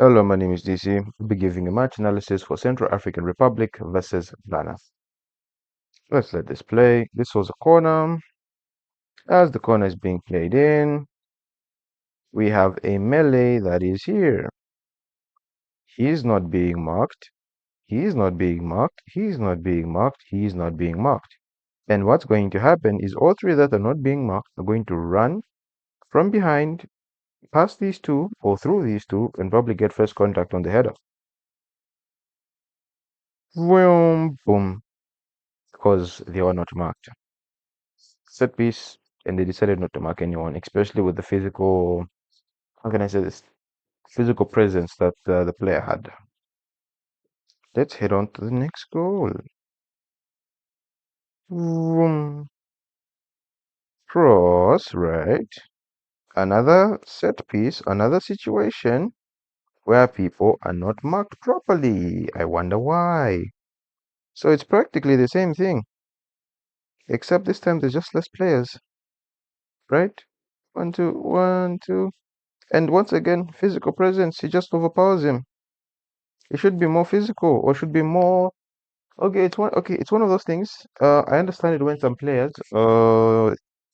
Hello, my name is DC. We'll be giving a match analysis for Central African Republic versus Ghana. Let's let this play. This was a corner. As the corner is being played in, we have a melee that is here. He is not being marked. He is not being marked. He is not being marked. He is not being marked. And what's going to happen is all three that are not being marked are going to run from behind, past these two, or through these two, and probably get first contact on the header. Boom, boom, because they are not marked. Set piece, and they decided not to mark anyone, especially with the physical, how can I say this, physical presence that the player had. Let's head on to the next goal. Vroom. Cross, right? Another set piece, another situation where people are not marked properly. I wonder why. So it's practically the same thing, except this time there's just less players, right? One, two, one, two. And once again, physical presence, he just overpowers him. It should be more physical or should be more. It's one of those things. I understand it when some players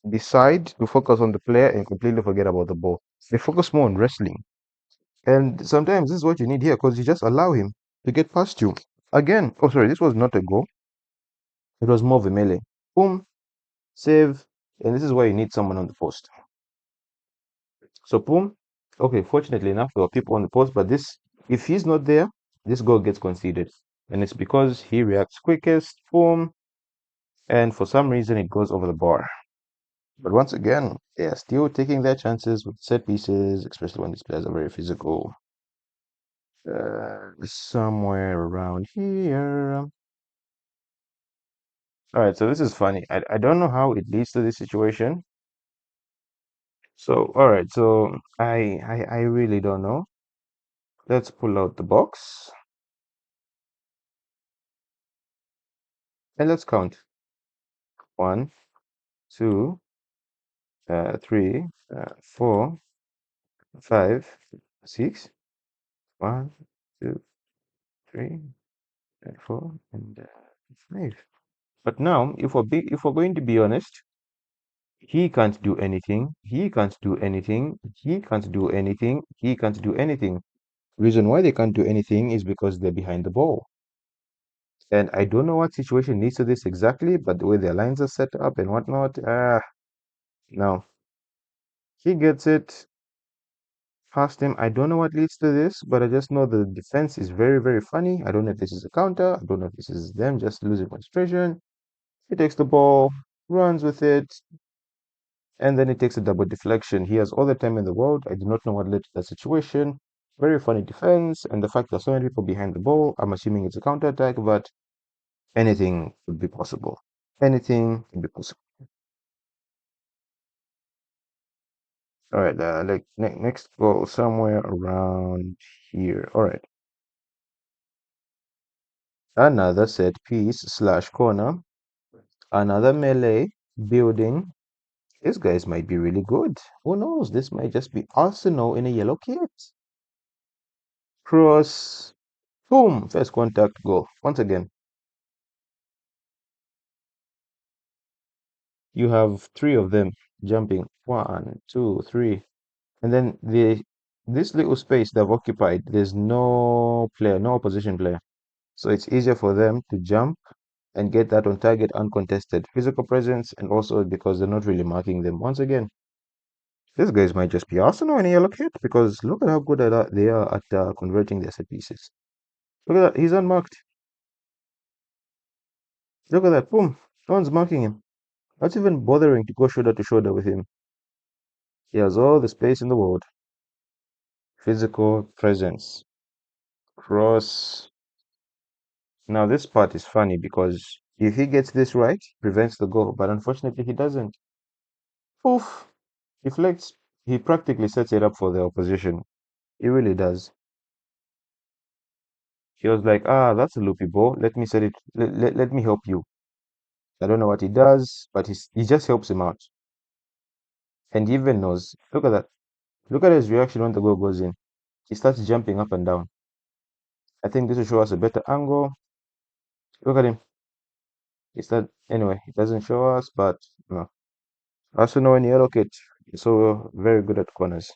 decide to focus on the player and completely forget about the ball. They focus more on wrestling. And sometimes this is what you need here because you just allow him to get past you. Again, oh sorry, this was not a goal. It was more of a melee. Boom, save, and this is why you need someone on the post. So boom. Okay, fortunately enough, there were people on the post, but this, if he's not there, this goal gets conceded. And it's because he reacts quickest, boom, and for some reason it goes over the bar. But once again, they are still taking their chances with set pieces, especially when these players are very physical. Somewhere around here. All right, so this is funny. I don't know how it leads to this situation. So, all right, so I really don't know. Let's pull out the box and let's count. 1, 2, 3, 4, 5, 6. 1, 2, 3, and 4, and 5. But now, if we're going to be honest, he can't do anything. He can't do anything. He can't do anything. He can't do anything. Reason why they can't do anything is because they're behind the ball. And I don't know what situation leads to this exactly, but the way their lines are set up and whatnot, no. He gets it past him. I don't know what leads to this, but I just know the defense is very, very funny. I don't know if this is a counter. I don't know if this is them just losing concentration. He takes the ball, runs with it, and then he takes a double deflection. He has all the time in the world. I do not know what led to that situation. Very funny defense, and the fact that so many people behind the ball, I'm assuming it's a counter attack, but anything could be possible. Anything can be possible. All right, like next goal somewhere around here. All right, another set piece slash corner, another melee building. These guys might be really good. Who knows? This might just be Arsenal in a yellow kit. Cross, boom, first contact goal. Once again, you have three of them jumping. One, two, three. And then this little space they've occupied, there's no player, no opposition player. So it's easier for them to jump and get that on target uncontested physical presence, and also because they're not really marking them. Once again, these guys might just be Arsenal in a yellow kit because look at how good they are at converting their set pieces. Look at that, he's unmarked. Look at that, boom, no one's marking him. Not even bothering to go shoulder to shoulder with him. He has all the space in the world. Physical presence. Cross. Now this part is funny because if he gets this right, prevents the goal, but unfortunately he doesn't. Poof! Deflects. He practically sets it up for the opposition. He really does. He was like, that's a loopy ball. Let me set it. Let me help you. I don't know what he does, but he just helps him out. And he even knows. Look at that. Look at his reaction when the goal goes in. He starts jumping up and down. I think this will show us a better angle. Look at him. Anyway, it doesn't show us, but no. I also know in yellow kit, so very good at corners.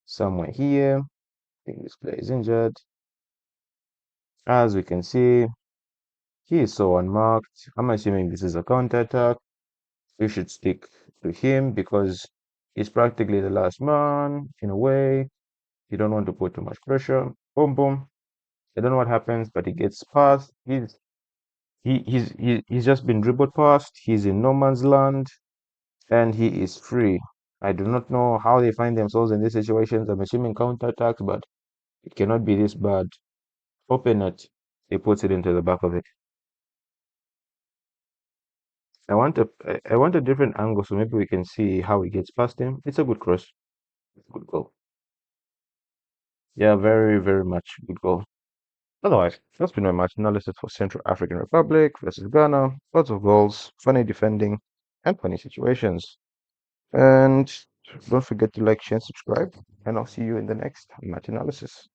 Somewhere here, I think this player is injured. As we can see, he is so unmarked. I'm assuming this is a counter attack. We should stick to him because he's practically the last man in a way. You don't want to put too much pressure. Boom, boom. I don't know what happens, but he gets past. He's just been dribbled past. He's in no man's land, and he is free. I do not know how they find themselves in these situations. I'm assuming counterattacks, but it cannot be this bad. Open it. He puts it into the back of it. I want a different angle so maybe we can see how he gets past him. It's a good cross. Good goal. Yeah, very, very much good goal. Otherwise, that's been my match analysis for Central African Republic versus Ghana. Lots of goals, funny defending, and funny situations. And don't forget to like, share, and subscribe. And I'll see you in the next match analysis.